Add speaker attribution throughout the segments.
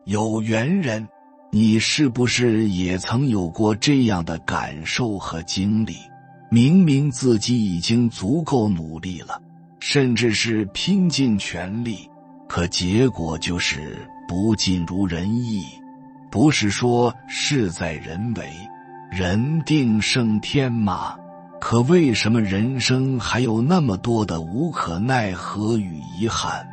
Speaker 1: 有缘人，你是不是也曾有过这样的感受和经历？明明自己已经足够努力了，甚至是拼尽全力，可结果就是不尽如人意。不是说事在人为，人定胜天吗？可为什么人生还有那么多的无可奈何与遗憾？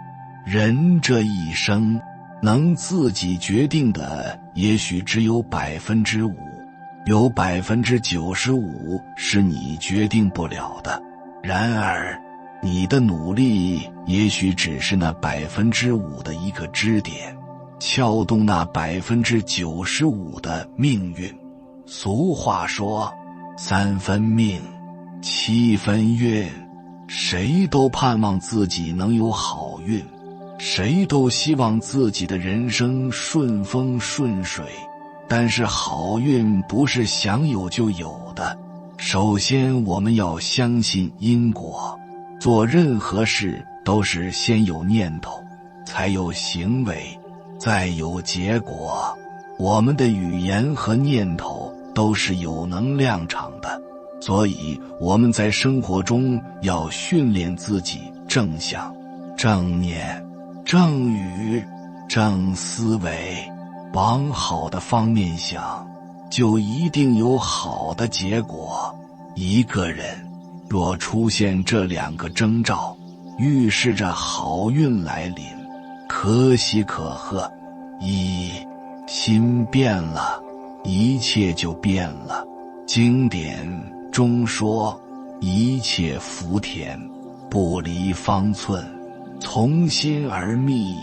Speaker 1: 人这一生能自己决定的也许只有 5%， 有 95% 是你决定不了的。然而你的努力也许只是那 5% 的一个支点，撬动那 95% 的命运。俗话说3分命7分运，谁都盼望自己能有好运，谁都希望自己的人生顺风顺水，但是好运不是想有就有的。首先我们要相信因果，做任何事都是先有念头，才有行为，再有结果。我们的语言和念头都是有能量场的，所以我们在生活中要训练自己正向、正念、正语、正思维，往好的方面想，就一定有好的结果。一个人若出现这2个征兆，预示着好运来临，可喜可贺。一，心变了，一切就变了。经典中说，一切福田，不离方寸，从心而觅，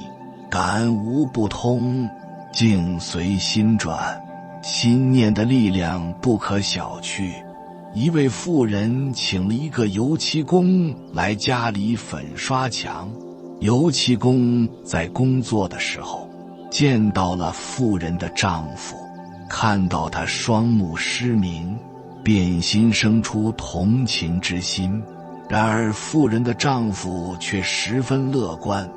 Speaker 1: 感无不通，境随心转。心念的力量不可小觑。一位妇人请了一个油漆工来家里粉刷墙，油漆工在工作的时候见到了妇人的丈夫，看到他双目失明，便心生出同情之心。然而妇人的丈夫却十分乐观，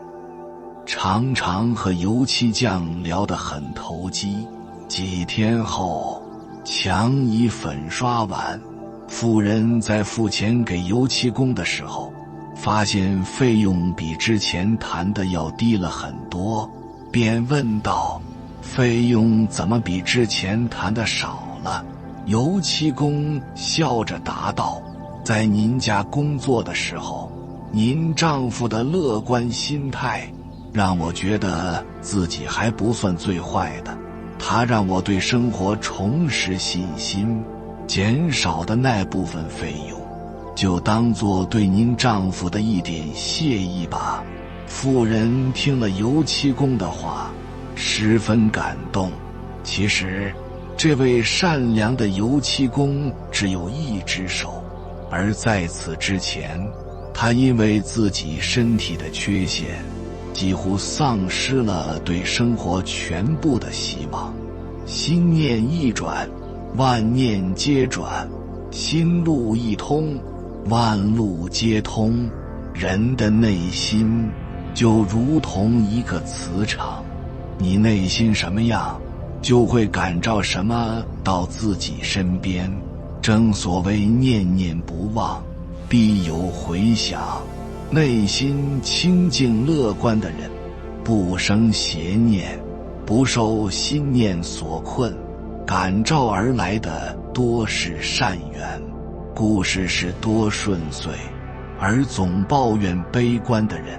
Speaker 1: 常常和油漆匠聊得很投机。几天后，墙已粉刷完，妇人在付钱给油漆工的时候，发现费用比之前谈的要低了很多，便问道：费用怎么比之前谈的少了？油漆工笑着答道：在您家工作的时候，您丈夫的乐观心态让我觉得自己还不算最坏的，他让我对生活重拾信心，减少的那部分费用就当作对您丈夫的一点谢意吧。妇人听了油漆工的话，十分感动。其实这位善良的油漆工只有一只手，而在此之前，他因为自己身体的缺陷，几乎丧失了对生活全部的希望。心念一转，万念皆转；心路一通，万路皆通。人的内心就如同一个磁场，你内心什么样，就会感召什么到自己身边。正所谓念念不忘，必有回响。内心清净乐观的人，不生邪念，不受心念所困，感召而来的多是善缘，故事是多顺遂。而总抱怨悲观的人，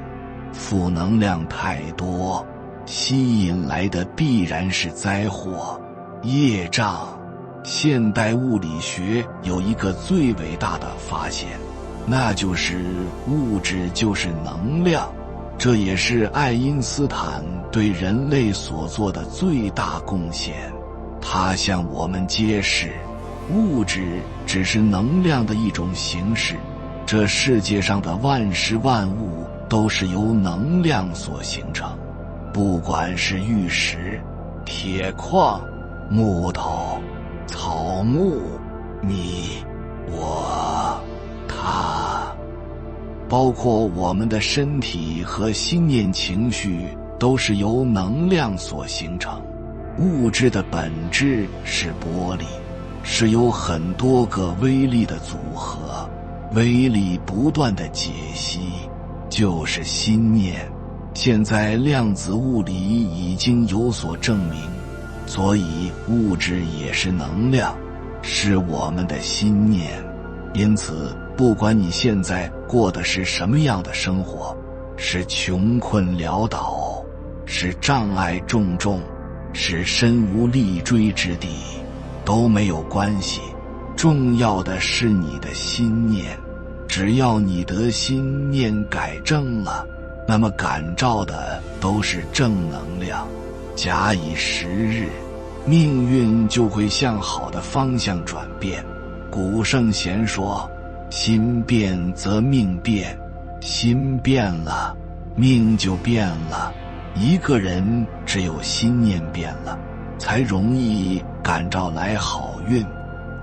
Speaker 1: 负能量太多，吸引来的必然是灾祸、业障。现代物理学有一个最伟大的发现，那就是物质就是能量。这也是爱因斯坦对人类所做的最大贡献。他向我们揭示，物质只是能量的一种形式，这世界上的万事万物都是由能量所形成，不管是玉石、铁矿、木头、草木、你、我、他，包括我们的身体和心念情绪，都是由能量所形成。物质的本质是玻璃，是由很多个微粒的组合，微粒不断的解析，就是心念。现在量子物理已经有所证明，所以物质也是能量，是我们的心念。因此不管你现在过的是什么样的生活，是穷困潦倒，是障碍重重，是身无立锥之地，都没有关系。重要的是你的心念，只要你的心念改正了，那么感召的都是正能量。假以时日，命运就会向好的方向转变。古圣贤说，心变则命变，心变了，命就变了。一个人只有心念变了，才容易感召来好运。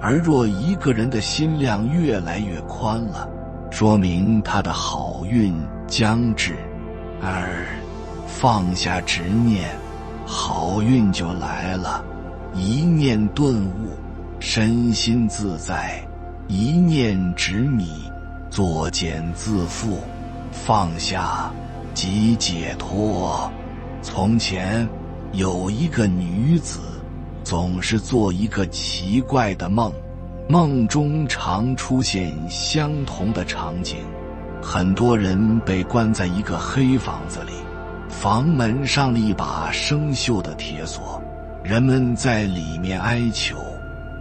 Speaker 1: 而若一个人的心量越来越宽了，说明他的好运将至。而放下执念，好运就来了。一念顿悟，身心自在；一念执迷，作茧自缚。放下即解脱。从前有一个女子，总是做一个奇怪的梦，梦中常出现相同的场景。很多人被关在一个黑房子里，房门上了一把生锈的铁锁，人们在里面哀求。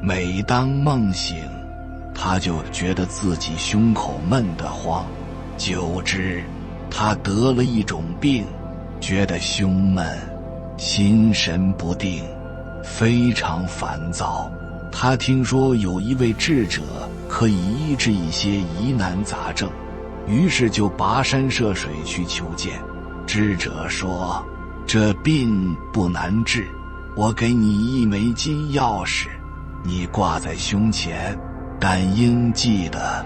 Speaker 1: 每当梦醒，他就觉得自己胸口闷得慌，久之他得了一种病，觉得胸闷，心神不定，非常烦躁。他听说有一位智者可以医治一些疑难杂症，于是就跋山涉水去求见。智者说，这病不难治，我给你一枚金钥匙，你挂在胸前，但应记得，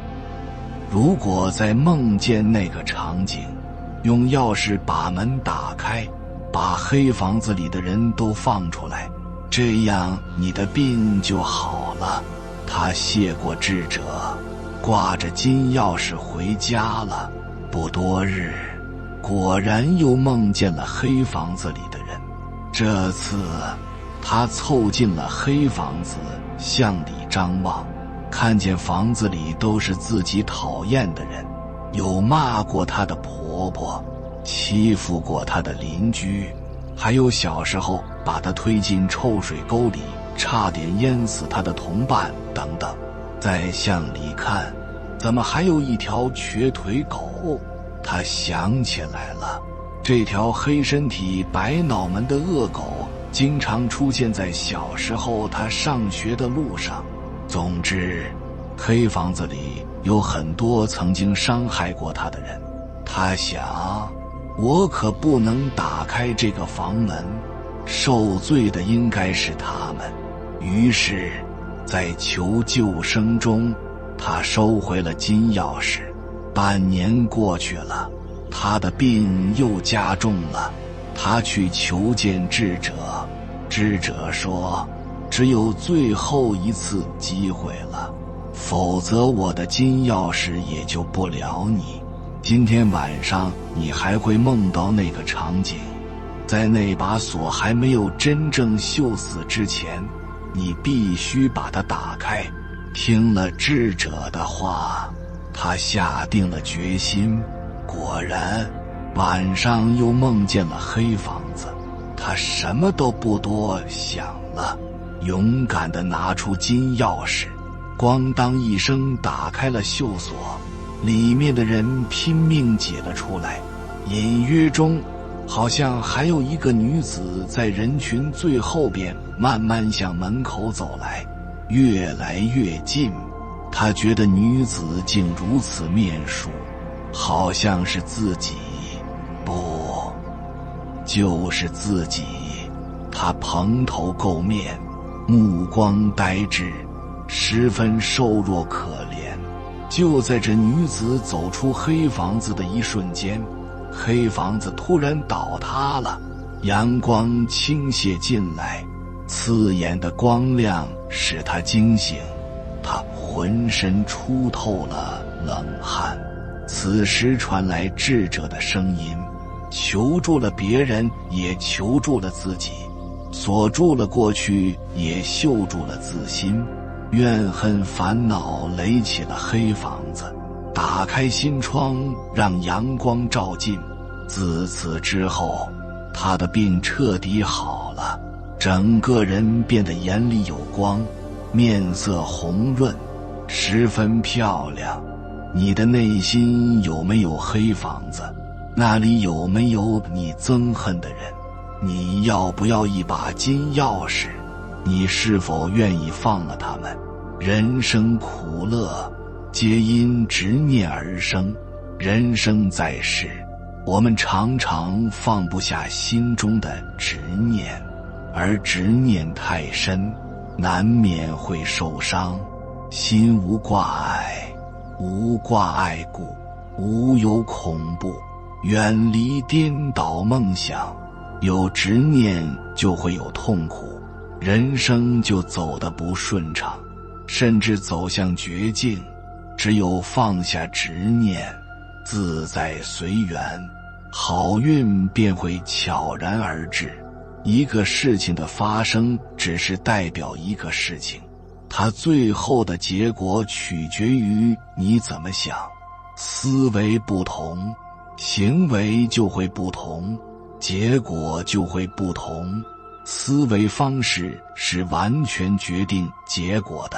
Speaker 1: 如果在梦见那个场景，用钥匙把门打开，把黑房子里的人都放出来，这样你的病就好了。他谢过智者，挂着金钥匙回家了。不多日，果然又梦见了黑房子里的人。这次他凑近了黑房子，向里张望，看见房子里都是自己讨厌的人，有骂过他的婆婆，欺负过他的邻居，还有小时候把他推进臭水沟里差点淹死他的同伴等等。再向里看，怎么还有一条瘸腿狗？他想起来了，这条黑身体白脑门的恶狗经常出现在小时候他上学的路上。总之，黑房子里有很多曾经伤害过他的人。他想，我可不能打开这个房门，受罪的应该是他们。于是在求救声中，他收回了金钥匙。半年过去了，他的病又加重了。他去求见智者，智者说，只有最后一次机会了，否则我的金钥匙也救不了你。今天晚上你还会梦到那个场景，在那把锁还没有真正锈死之前，你必须把它打开。听了智者的话，他下定了决心。果然，晚上又梦见了黑房子。他什么都不多想了，勇敢地拿出金钥匙，咣当一声打开了锈锁，里面的人拼命解了出来。隐约中，好像还有一个女子在人群最后边慢慢向门口走来，越来越近。他觉得女子竟如此面熟，好像是自己，不，就是自己。他蓬头垢面，目光呆滞，十分瘦弱可怜。就在这女子走出黑房子的一瞬间，黑房子突然倒塌了，阳光倾泻进来，刺眼的光亮使他惊醒，他浑身出透了冷汗。此时传来智者的声音，求助了别人，也求助了自己，锁住了过去，也锈住了自心。怨恨烦恼垒起了黑房子，打开心窗让阳光照进。自此之后，他的病彻底好了，整个人变得眼里有光，面色红润，十分漂亮。你的内心有没有黑房子？那里有没有你憎恨的人？你要不要一把金钥匙？你是否愿意放了他们？人生苦乐皆因执念而生，人生在世，我们常常放不下心中的执念，而执念太深，难免会受伤。心无挂碍，无挂碍故，无有恐怖，远离颠倒梦想。有执念就会有痛苦，人生就走得不顺畅，甚至走向绝境。只有放下执念，自在随缘，好运便会悄然而至。一个事情的发生只是代表一个事情，它最后的结果取决于你怎么想。思维不同，行为就会不同，结果就会不同。思维方式是完全决定结果的。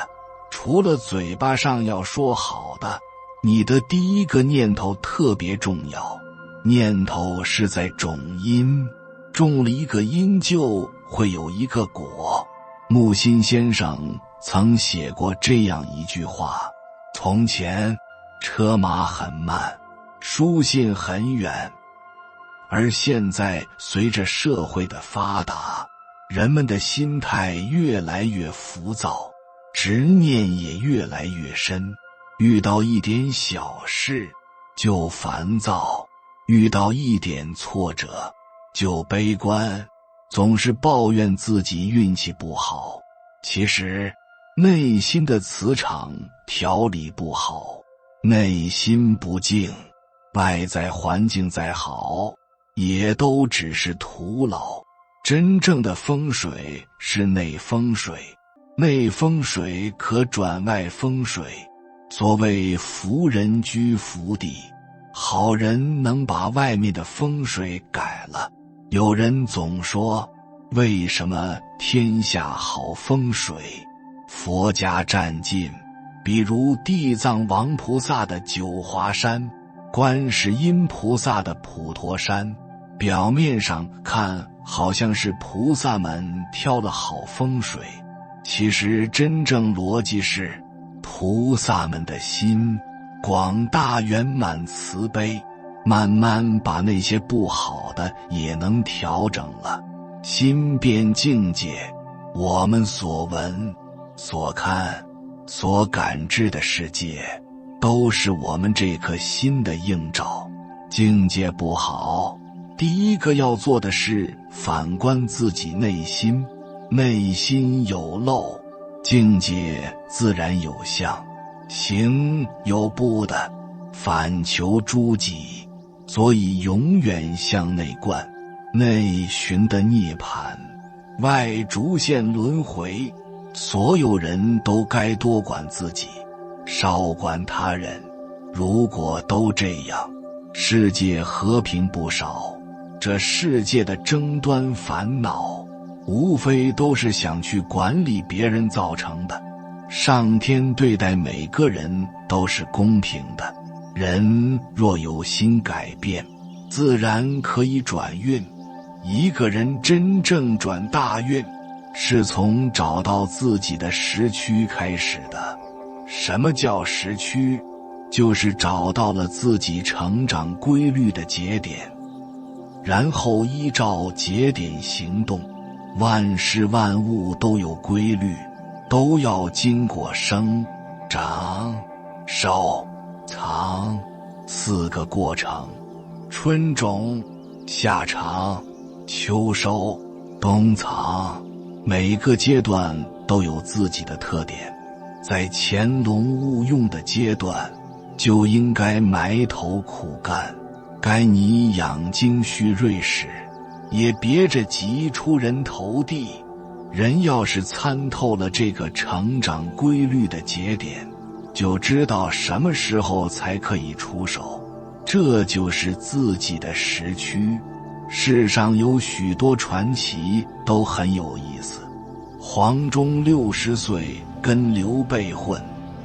Speaker 1: 除了嘴巴上要说好的，你的第一个念头特别重要。念头是在种因，种了一个因就会有一个果。木心先生曾写过这样一句话：从前车马很慢，书信很远，而现在随着社会的发达，人们的心态越来越浮躁，执念也越来越深，遇到一点小事就烦躁，遇到一点挫折就悲观，总是抱怨自己运气不好。其实内心的磁场调理不好，内心不静，外在环境再好也都只是徒劳。真正的风水是内风水，内风水可转外风水。所谓福人居福地，好人能把外面的风水改了。有人总说，为什么天下好风水？佛家占尽，比如地藏王菩萨的九华山，观世音菩萨的普陀山，表面上看好像是菩萨们挑了好风水，其实真正逻辑是菩萨们的心广大圆满慈悲，慢慢把那些不好的也能调整了。心变境界，我们所闻所看所感知的世界都是我们这颗心的映照。境界不好，第一个要做的是反观自己内心，内心有漏，境界自然有相，行有不的，反求诸己。所以永远向内观，内寻的涅槃，外逐现轮回。所有人都该多管自己，少管他人。如果都这样，世界和平不少。这世界的争端烦恼，无非都是想去管理别人造成的。上天对待每个人都是公平的，人若有心改变，自然可以转运。一个人真正转大运，是从找到自己的时区开始的。什么叫时区？就是找到了自己成长规律的节点，然后依照节点行动。万事万物都有规律，都要经过生、长、寿、藏4个过程。春种、夏长、秋收、冬藏，每个阶段都有自己的特点。在潜龙勿用的阶段，就应该埋头苦干，该你养精蓄锐时，也别着急出人头地。人要是参透了这个成长规律的节点，就知道什么时候才可以出手，这就是自己的时区。世上有许多传奇都很有意思。黄忠60岁跟刘备混，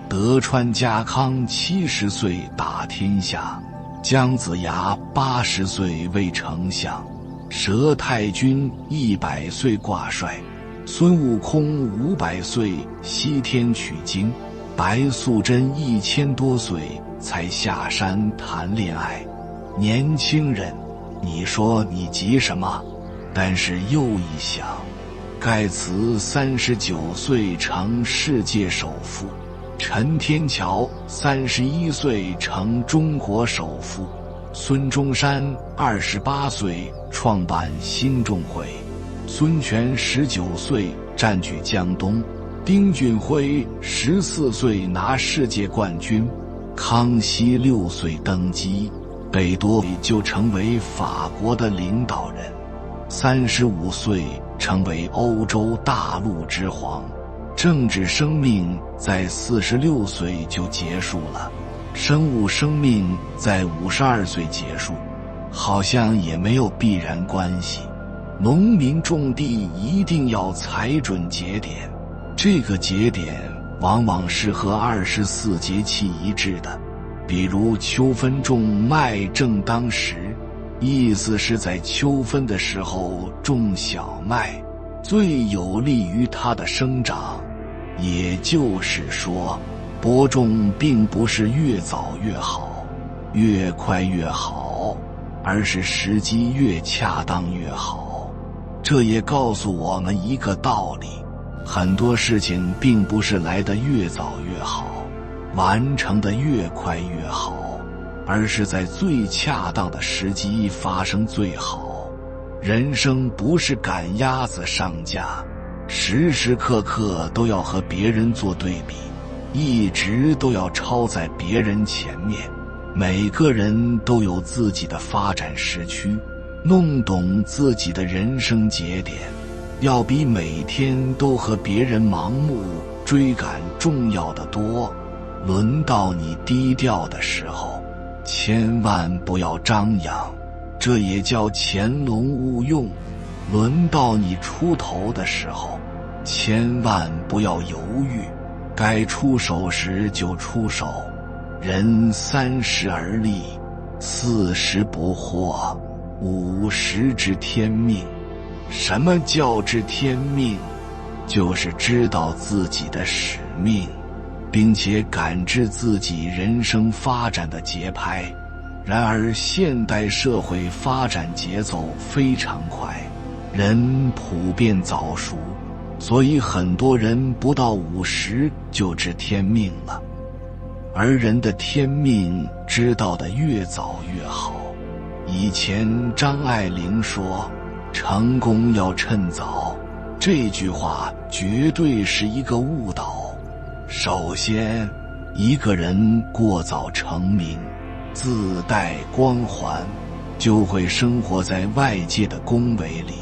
Speaker 1: 德川家康70岁打天下，姜子牙80岁为丞相，佘太君100岁挂帅，孙悟空500岁西天取经，白素贞1000多岁才下山谈恋爱。年轻人，你说你急什么？但是又一想，盖茨39岁成世界首富，陈天桥31岁成中国首富，孙中山28岁创办兴中会，孙权19岁占据江东，丁俊晖14岁拿世界冠军，康熙6岁登基，贝多就成为法国的领导人，35岁成为欧洲大陆之皇。政治生命在46岁就结束了，生物生命在52岁结束，好像也没有必然关系。农民种地一定要踩准节点，这个节点往往是和24节气一致的。比如秋分种麦正当时，意思是在秋分的时候种小麦，最有利于它的生长。也就是说，播种并不是越早越好，越快越好，而是时机越恰当越好。这也告诉我们一个道理，很多事情并不是来得越早越好，完成的越快越好，而是在最恰当的时机发生最好。人生不是赶鸭子上架，时时刻刻都要和别人做对比，一直都要超在别人前面。每个人都有自己的发展时区，弄懂自己的人生节点，要比每天都和别人盲目追赶重要的多。轮到你低调的时候，千万不要张扬，这也叫潜龙勿用。轮到你出头的时候，千万不要犹豫，该出手时就出手。人30而立，40不惑，50知天命。什么叫知天命？就是知道自己的使命，并且感知自己人生发展的节拍。然而现代社会发展节奏非常快，人普遍早熟，所以很多人不到50就知天命了。而人的天命知道的越早越好。以前张爱玲说，成功要趁早，这句话绝对是一个误导。首先，一个人过早成名，自带光环，就会生活在外界的恭维里，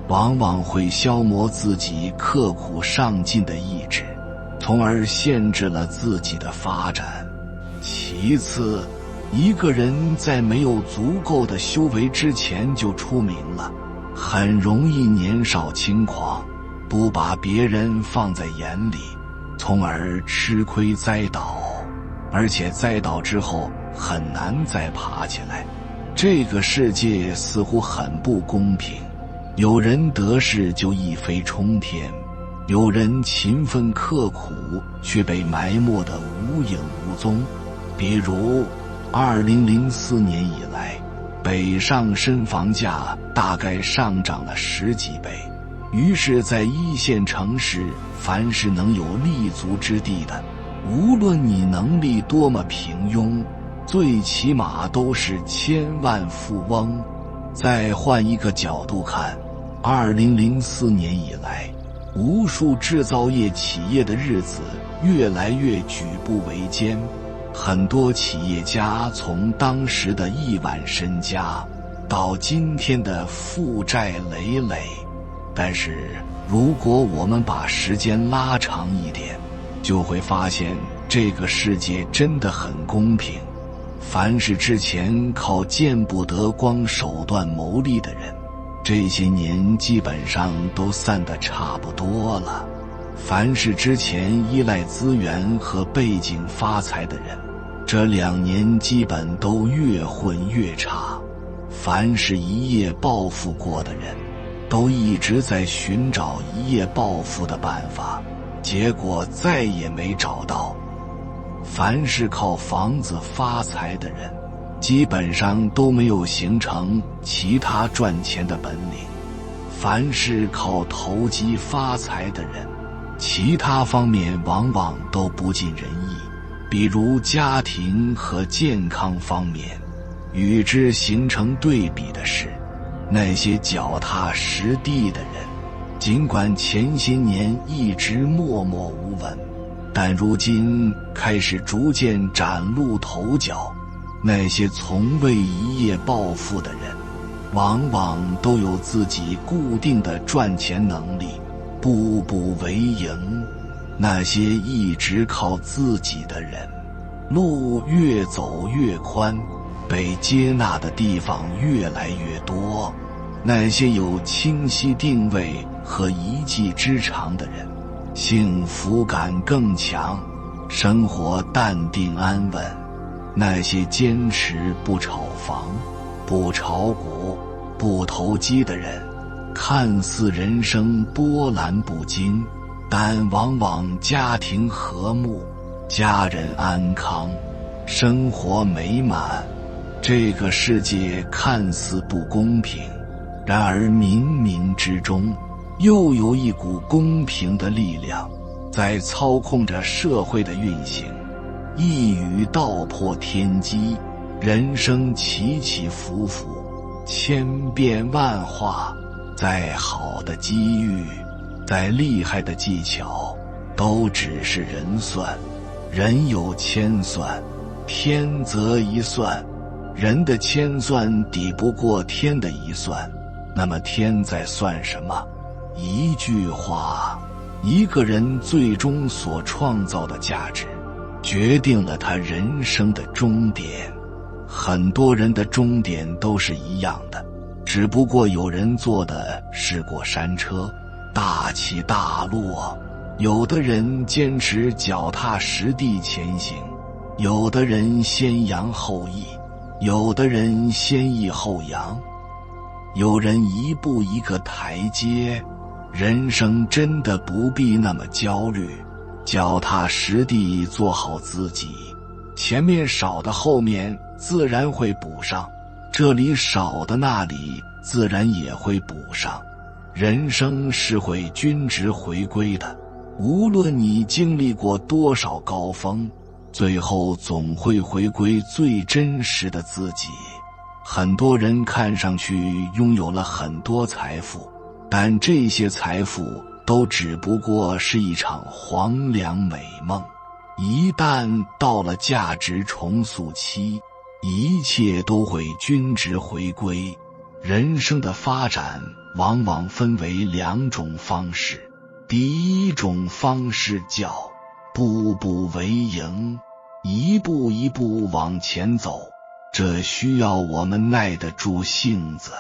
Speaker 1: 往往会消磨自己刻苦上进的意志，从而限制了自己的发展。其次，一个人在没有足够的修为之前就出名了，很容易年少轻狂，不把别人放在眼里，从而吃亏栽倒，而且栽倒之后很难再爬起来。这个世界似乎很不公平，有人得势就一飞冲天，有人勤奋刻苦却被埋没得无影无踪。比如2004年以来，北上深房价大概上涨了10几倍，于是在一线城市，凡是能有立足之地的，无论你能力多么平庸，最起码都是千万富翁。再换一个角度看，2004年以来，无数制造业企业的日子越来越举步维艰，很多企业家从当时的亿万身家到今天的负债累累。但是如果我们把时间拉长一点，就会发现这个世界真的很公平。凡是之前靠见不得光手段谋利的人，这些年基本上都散得差不多了；凡是之前依赖资源和背景发财的人，这2年基本都越混越差；凡是一夜暴富过的人，都一直在寻找一夜暴富的办法，结果再也没找到。凡是靠房子发财的人，基本上都没有形成其他赚钱的本领；凡是靠投机发财的人，其他方面往往都不尽人意，比如家庭和健康方面。与之形成对比的是，那些脚踏实地的人，尽管前些年一直默默无闻，但如今开始逐渐崭露头角。那些从未一夜暴富的人，往往都有自己固定的赚钱能力，步步为营。那些一直靠自己的人，路越走越宽，被接纳的地方越来越多。那些有清晰定位和一技之长的人，幸福感更强，生活淡定安稳。那些坚持不炒房、不炒股、不投机的人，看似人生波澜不惊，但往往家庭和睦，家人安康，生活美满。这个世界看似不公平，然而冥冥之中又有一股公平的力量在操控着社会的运行。一语道破天机，人生起起伏伏，千变万化。再好的机遇，再厉害的技巧，都只是人算。人有千算，天则一算。人的千算抵不过天的一算，那么天在算什么？一句话，一个人最终所创造的价值，决定了他人生的终点。很多人的终点都是一样的，只不过有人坐的是过山车，大起大落；有的人坚持脚踏实地前行；有的人先扬后抑；有的人先抑后扬；有人一步一个台阶。人生真的不必那么焦虑，脚踏实地做好自己，前面少的后面自然会补上，这里少的那里自然也会补上。人生是会均值回归的，无论你经历过多少高峰，最后总会回归最真实的自己。很多人看上去拥有了很多财富，但这些财富都只不过是一场黄粱美梦。一旦到了价值重塑期，一切都会均值回归。人生的发展往往分为2种方式。第一种方式叫步步为营，一步一步往前走，这需要我们耐得住性子，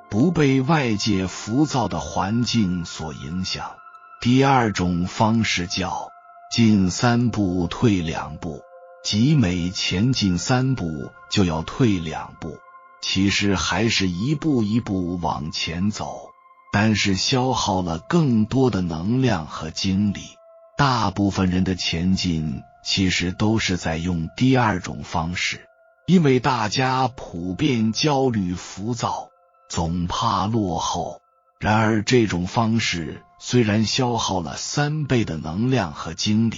Speaker 1: 不被外界浮躁的环境所影响。第二种方式叫进3步退2步，即每前进3步就要退2步，其实还是一步一步往前走，但是消耗了更多的能量和精力。大部分人的前进其实都是在用第二种方式，因为大家普遍焦虑浮躁，总怕落后。然而这种方式虽然消耗了3倍的能量和精力，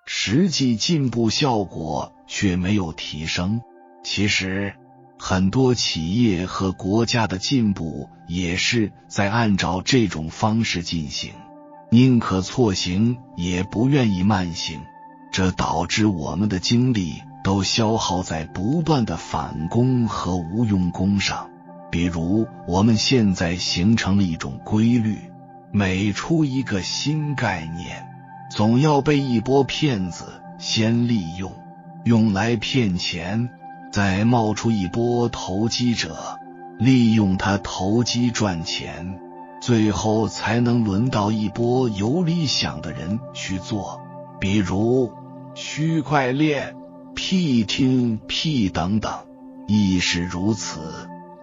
Speaker 1: 实际进步效果却没有提升。其实，很多企业和国家的进步也是在按照这种方式进行，宁可错行也不愿意慢行，这导致我们的精力都消耗在不断的返工和无用功上。比如我们现在形成了一种规律，每出一个新概念，总要被一波骗子先利用，用来骗钱，再冒出一波投机者，利用它投机赚钱，最后才能轮到一波有理想的人去做，比如区块链、P2P 等等，亦是如此。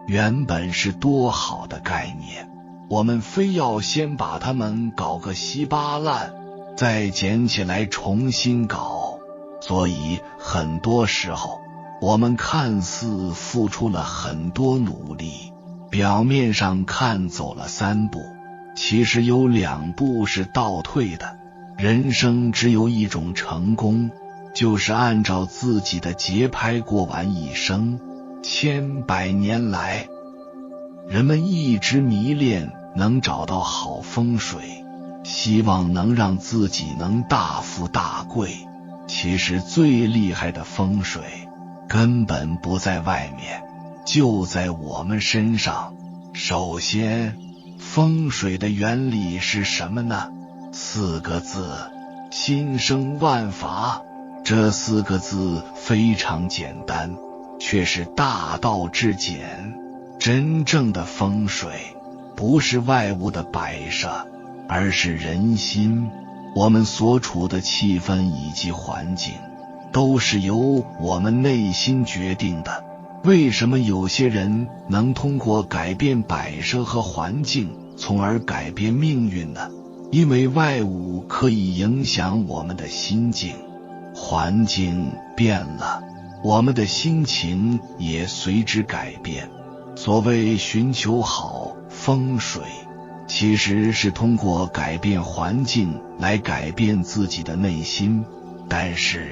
Speaker 1: 原本是多好的概念，我们非要先把它们搞个稀巴烂，再捡起来重新搞。所以很多时候我们看似付出了很多努力，表面上看走了3步，其实有2步是倒退的。人生只有一种成功，就是按照自己的节拍过完一生。千百年来，人们一直迷恋能找到好风水，希望能让自己能大富大贵。其实最厉害的风水根本不在外面，就在我们身上。首先，风水的原理是什么呢？4个字：心生万法。这4个字非常简单，却是大道至简。真正的风水不是外物的摆设，而是人心。我们所处的气氛以及环境都是由我们内心决定的。为什么有些人能通过改变摆设和环境从而改变命运呢？因为外物可以影响我们的心境，环境变了，我们的心情也随之改变。所谓寻求好风水，其实是通过改变环境来改变自己的内心，但是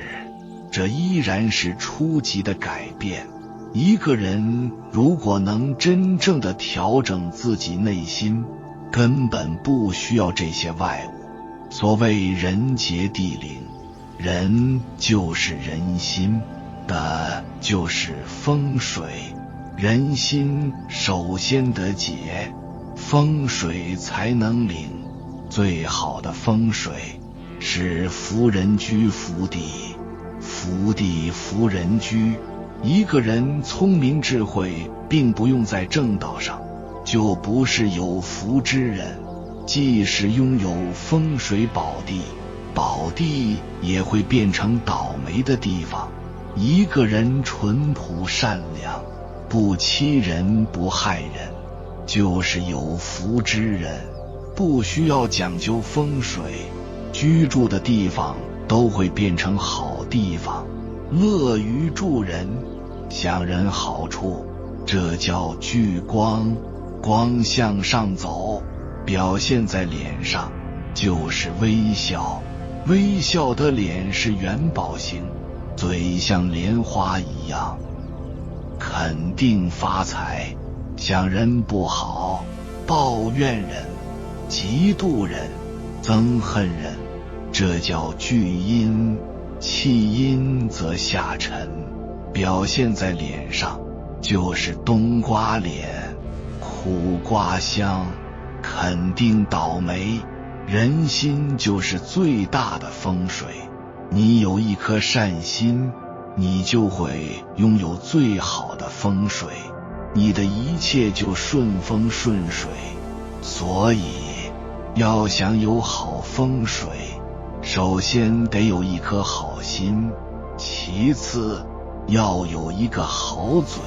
Speaker 1: 这依然是初级的改变。一个人如果能真正的调整自己内心，根本不需要这些外物。所谓人杰地灵，人就是人心，的就是风水。人心首先得解，风水才能灵。最好的风水是福人居福地，福地福人居。一个人聪明智慧并不用在正道上，就不是有福之人。即使拥有风水宝地，宝地也会变成倒霉的地方。一个人淳朴善良，不欺人不害人，就是有福之人。不需要讲究风水，居住的地方都会变成好地方。乐于助人，享人好处，这叫聚光。光向上走，表现在脸上，就是微笑。微笑的脸是元宝型，嘴像莲花一样，肯定发财。想人不好，抱怨人，嫉妒人，憎恨人，这叫聚阴。气阴则下沉，表现在脸上，就是冬瓜脸，苦瓜香，肯定倒霉。人心就是最大的风水，你有一颗善心，你就会拥有最好的风水，你的一切就顺风顺水。所以要想有好风水，首先得有一颗好心，其次要有一个好嘴。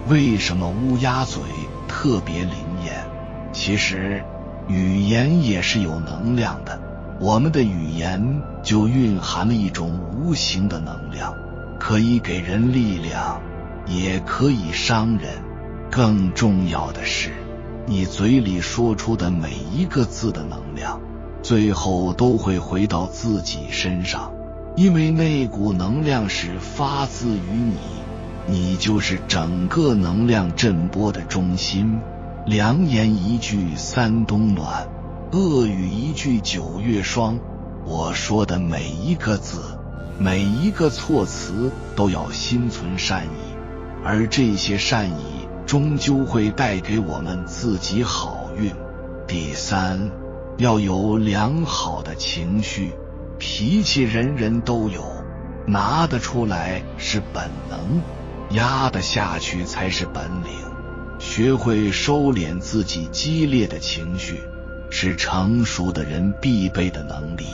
Speaker 1: 为什么乌鸦嘴特别灵验？其实语言也是有能量的，我们的语言就蕴含了一种无形的能量，可以给人力量，也可以伤人。更重要的是，你嘴里说出的每一个字的能量，最后都会回到自己身上，因为那股能量是发自于你，你就是整个能量振波的中心。良言一句三冬暖，恶语一句九月霜。我说的每一个字，每一个措辞都要心存善意，而这些善意终究会带给我们自己好运。第三，要有良好的情绪。脾气人人都有，拿得出来是本能，压得下去才是本领。学会收敛自己激烈的情绪，是成熟的人必备的能力，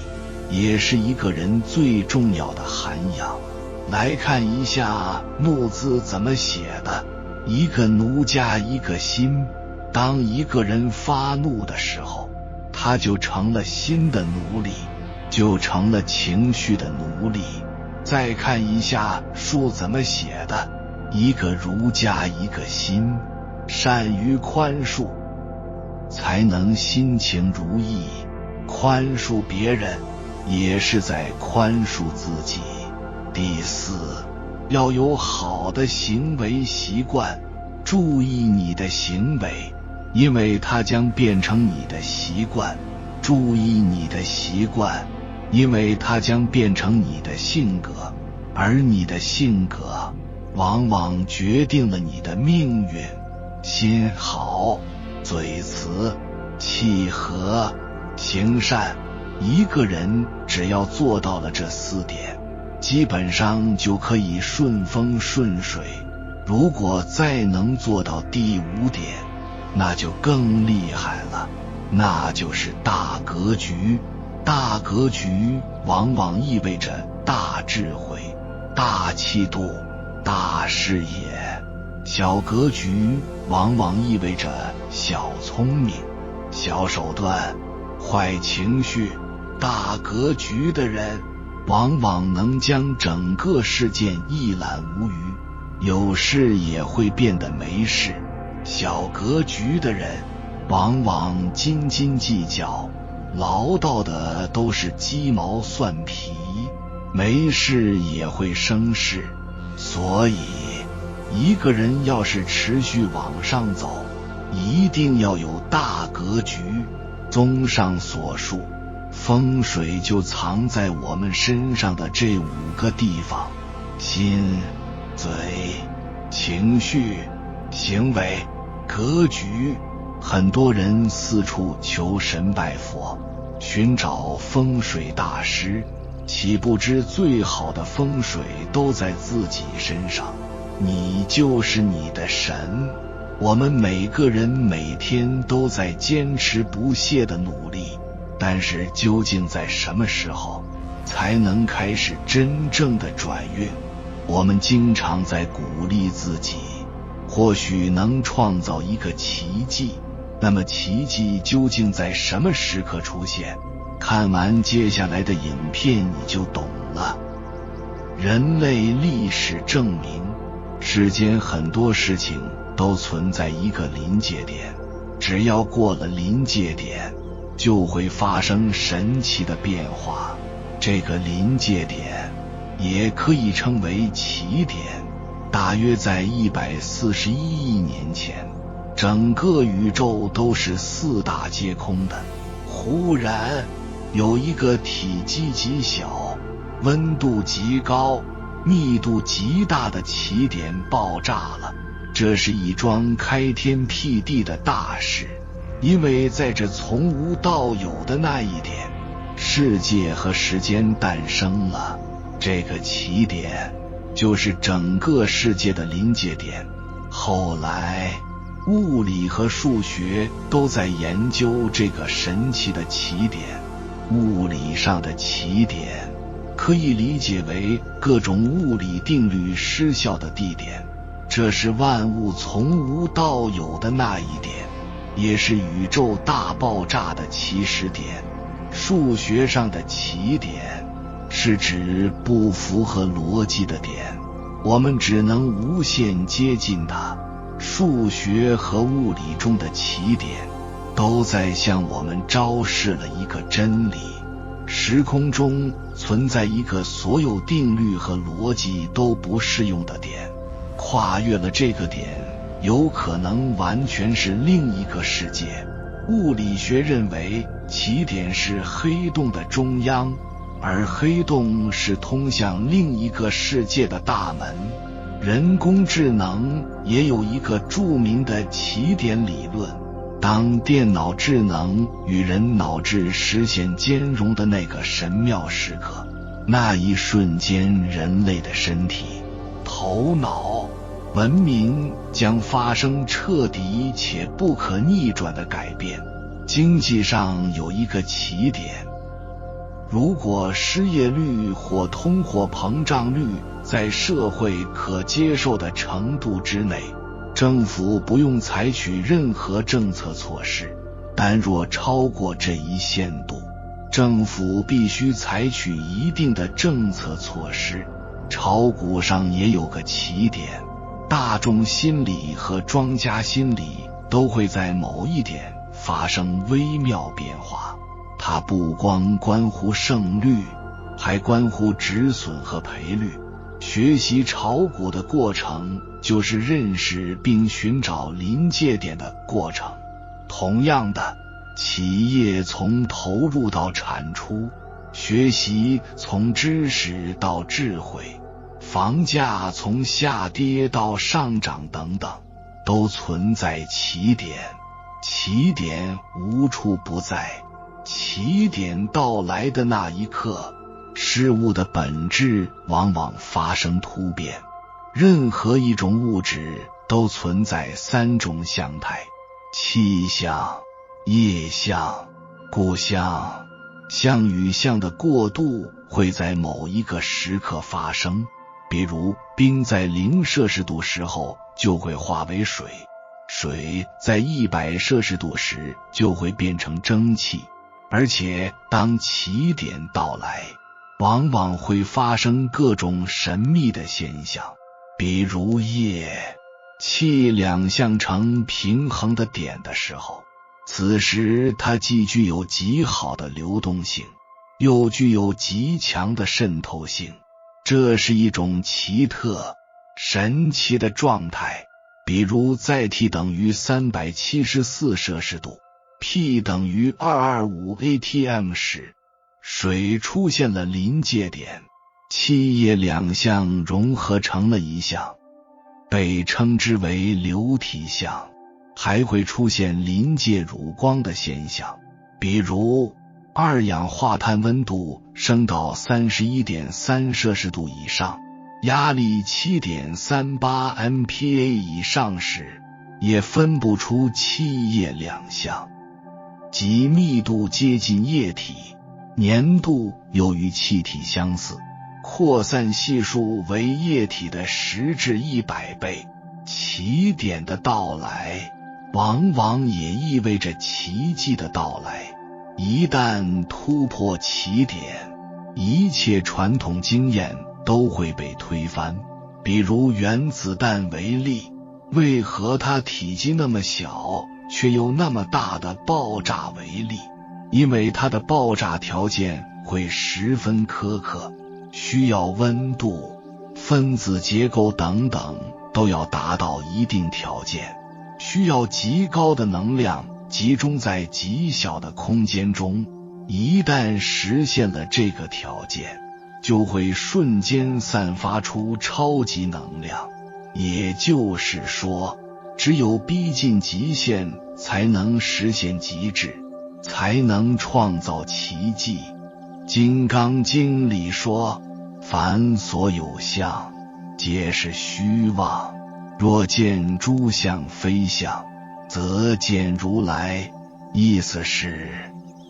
Speaker 1: 也是一个人最重要的涵养。来看一下怒字怎么写的，一个奴加一个心。当一个人发怒的时候，他就成了心的奴隶，就成了情绪的奴隶。再看一下树怎么写的，一个儒加一个心。善于宽恕，才能心情如意。宽恕别人，也是在宽恕自己。第四，要有好的行为习惯。注意你的行为，因为它将变成你的习惯。注意你的习惯，因为它将变成你的性格，而你的性格往往决定了你的命运。心好，嘴慈，气和，行善。一个人只要做到了这4点，基本上就可以顺风顺水。如果再能做到第5点，那就更厉害了，那就是大格局。大格局往往意味着大智慧、大气度、大视野。小格局往往意味着小聪明、小手段、坏情绪。大格局的人往往能将整个事件一览无余，有事也会变得没事。小格局的人往往斤斤计较，唠叨的都是鸡毛蒜皮，没事也会生事。所以一个人要是持续往上走，一定要有大格局。综上所述，风水就藏在我们身上的这5个地方：心、嘴、情绪、行为、格局。很多人四处求神拜佛，寻找风水大师，岂不知最好的风水都在自己身上。你就是你的神。我们每个人每天都在坚持不懈的努力，但是究竟在什么时候才能开始真正的转运？我们经常在鼓励自己，或许能创造一个奇迹。那么奇迹究竟在什么时刻出现？看完接下来的影片你就懂了。人类历史证明，世间很多事情都存在一个临界点，只要过了临界点，就会发生神奇的变化。这个临界点也可以称为起点。大约在141亿年前，整个宇宙都是4大皆空的。忽然有一个体积极小、温度极高、密度极大的起点爆炸了。这是一桩开天辟地的大事，因为在这从无到有的那一点，世界和时间诞生了。这个起点就是整个世界的临界点。后来物理和数学都在研究这个神奇的起点。物理上的起点可以理解为各种物理定律失效的地点，这是万物从无到有的那一点，也是宇宙大爆炸的起始点。数学上的起点是指不符合逻辑的点，我们只能无限接近它。数学和物理中的起点都在向我们昭示了一个真理：时空中存在一个所有定律和逻辑都不适用的点，跨越了这个点，有可能完全是另一个世界。物理学认为起点是黑洞的中央，而黑洞是通向另一个世界的大门。人工智能也有一个著名的起点理论，当电脑智能与人脑智实现兼容的那个神妙时刻，那一瞬间人类的身体、头脑、文明将发生彻底且不可逆转的改变。经济上有一个起点，如果失业率或通货膨胀率在社会可接受的程度之内，政府不用采取任何政策措施，但若超过这一限度，政府必须采取一定的政策措施。炒股上也有个起点，大众心理和庄家心理都会在某一点发生微妙变化，它不光关乎胜率，还关乎止损和赔率。学习炒股的过程就是认识并寻找临界点的过程。同样的，企业从投入到产出，学习从知识到智慧，房价从下跌到上涨等等，都存在起点。起点无处不在，起点到来的那一刻，事物的本质往往发生突变。任何一种物质都存在三种相态：气象、液象、故象。象与象的过渡会在某一个时刻发生，比如冰在0摄氏度时候就会化为水，水在100摄氏度时就会变成蒸汽。而且当起点到来，往往会发生各种神秘的现象，比如液、气两象成平衡的点的时候，此时它既具有极好的流动性，又具有极强的渗透性。这是一种奇特、神奇的状态。比如在 T 等于374摄氏度 P 等于225 atm 时，水出现了临界点，气液两象融合成了一象，被称之为流体象。还会出现临界乳光的现象，比如二氧化碳温度升到 31.3 摄氏度以上，压力 7.38 MPa 以上时，也分不出气液两象。即密度接近液体，粘度又与气体相似，扩散系数为液体的10至100倍。起点的到来往往也意味着奇迹的到来。一旦突破起点，一切传统经验都会被推翻。比如原子弹为例，为何它体积那么小却又那么大的爆炸为例？因为它的爆炸条件会十分苛刻，需要温度、分子结构等等都要达到一定条件，需要极高的能量集中在极小的空间中。一旦实现了这个条件，就会瞬间散发出超级能量。也就是说，只有逼近极限才能实现极致，才能创造奇迹。金刚经里说，凡所有相，皆是虚妄，若见诸相非相，则见如来。意思是，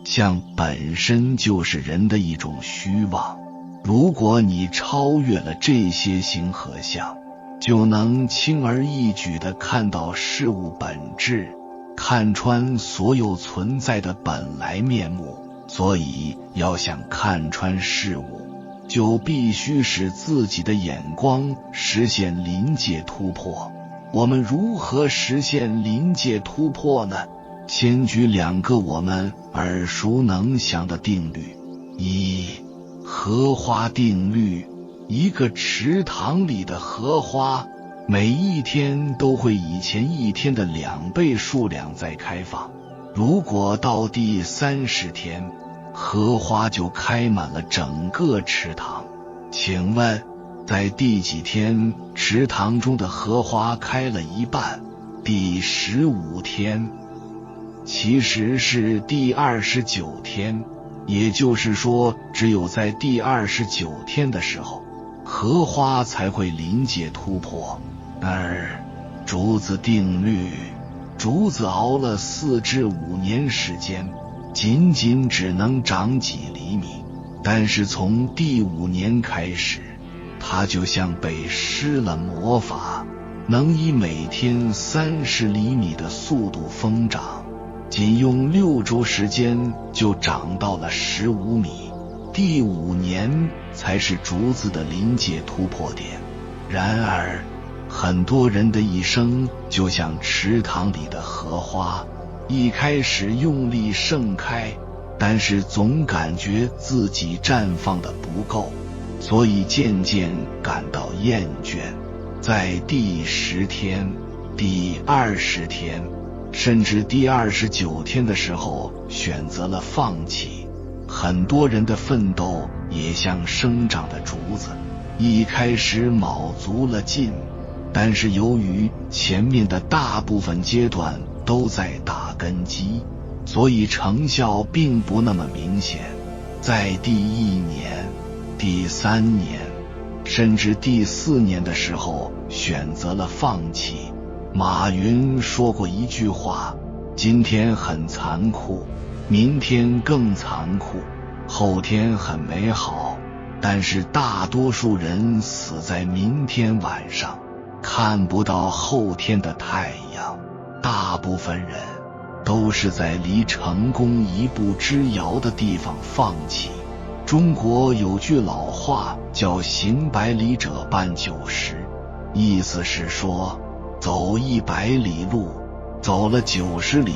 Speaker 1: 相本身就是人的一种虚妄，如果你超越了这些形和相，就能轻而易举地看到事物本质，看穿所有存在的本来面目。所以要想看穿事物，就必须使自己的眼光实现临界突破。我们如何实现临界突破呢？先举2个我们耳熟能详的定律。一、荷花定律。一个池塘里的荷花每一天都会以前一天的2倍数量在开放。如果到第30天，荷花就开满了整个池塘。请问，在第几天池塘中的荷花开了一半？第15天。其实是第29天，也就是说，只有在第29天的时候，荷花才会临界突破。而竹子定律，竹子熬了4至5年时间，仅仅只能长几厘米，但是从第5年开始，它就像被施了魔法，能以每天30厘米的速度疯长，仅用6周时间就长到了15米。第5年才是竹子的临界突破点。然而，很多人的一生就像池塘里的荷花，一开始用力盛开，但是总感觉自己绽放的不够，所以渐渐感到厌倦。在第10天、第20天，甚至第29天的时候选择了放弃。很多人的奋斗也像生长的竹子，一开始卯足了劲，但是由于前面的大部分阶段都在打根基，所以成效并不那么明显。在第1年、第3年，甚至第4年的时候选择了放弃。马云说过一句话：今天很残酷，明天更残酷，后天很美好，但是大多数人死在明天晚上，看不到后天的太阳。大部分人都是在离成功一步之遥的地方放弃。中国有句老话叫行100里者半90，意思是说，走100里路，走了90里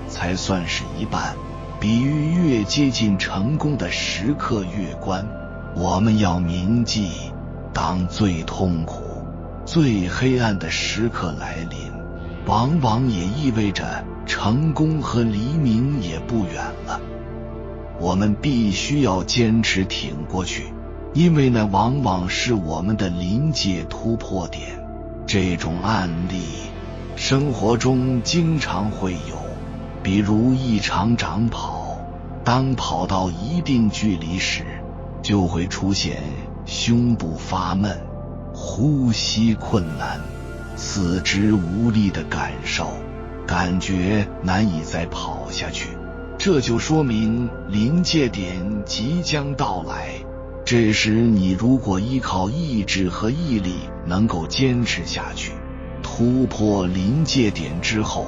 Speaker 1: 才算是一半，比喻越接近成功的时刻越关。我们要铭记，当最痛苦、最黑暗的时刻来临，往往也意味着成功和黎明也不远了。我们必须要坚持挺过去，因为那往往是我们的临界突破点。这种案例生活中经常会有，比如一场长跑，当跑到一定距离时，就会出现胸部发闷、呼吸困难、四肢无力的感受，感觉难以再跑下去。这就说明临界点即将到来。这时你如果依靠意志和毅力能够坚持下去，突破临界点之后，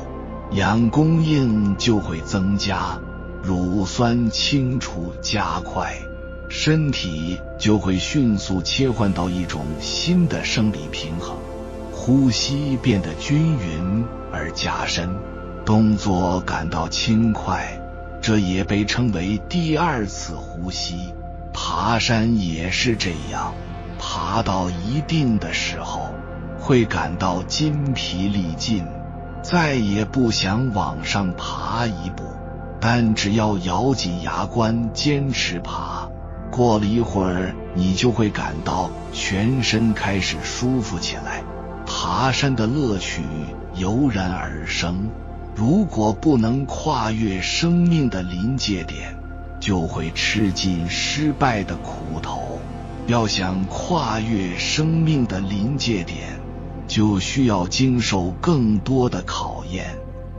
Speaker 1: 氧供应就会增加，乳酸清除加快，身体就会迅速切换到一种新的生理平衡，呼吸变得均匀而加深，动作感到轻快，这也被称为第2次呼吸。爬山也是这样，爬到一定的时候，会感到筋疲力尽，再也不想往上爬一步，但只要咬紧牙关坚持爬，过了一会儿，你就会感到全身开始舒服起来，爬山的乐趣油然而生。如果不能跨越生命的临界点，就会吃尽失败的苦头。要想跨越生命的临界点，就需要经受更多的考验。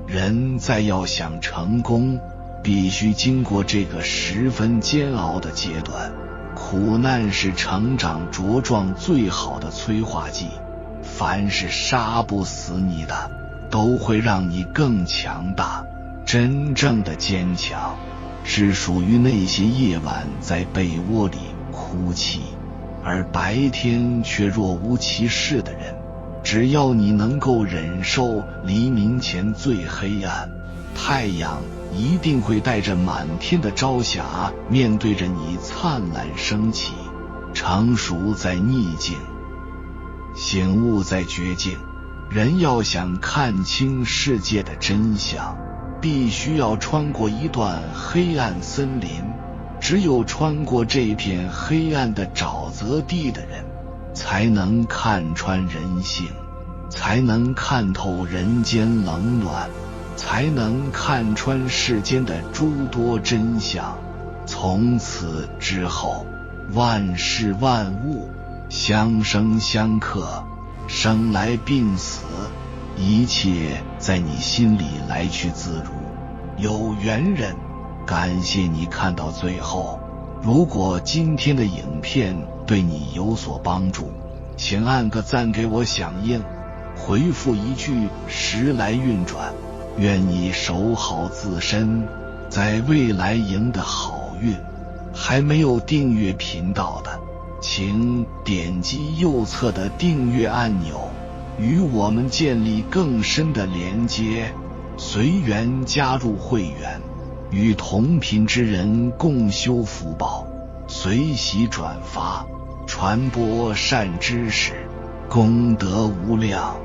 Speaker 1: 人再要想成功，必须经过这个十分煎熬的阶段。苦难是成长茁壮最好的催化剂，凡是杀不死你的，都会让你更强大。真正的坚强是属于那些夜晚在被窝里哭泣，而白天却若无其事的人。只要你能够忍受黎明前最黑暗，太阳一定会带着满天的朝霞面对着你灿烂升起。成熟在逆境。醒悟在绝境，人要想看清世界的真相，必须要穿过一段黑暗森林。只有穿过这片黑暗的沼泽地的人，才能看穿人性，才能看透人间冷暖，才能看穿世间的诸多真相。从此之后，万事万物相生相克，生来病死，一切在你心里来去自如。有缘人，感谢你看到最后。如果今天的影片对你有所帮助，请按个赞给我响应，回复一句时来运转。愿你守好自身，在未来赢得好运。还没有订阅频道的，请点击右侧的订阅按钮，与我们建立更深的连接。随缘加入会员，与同频之人共修福报，随喜转发，传播善知识，功德无量。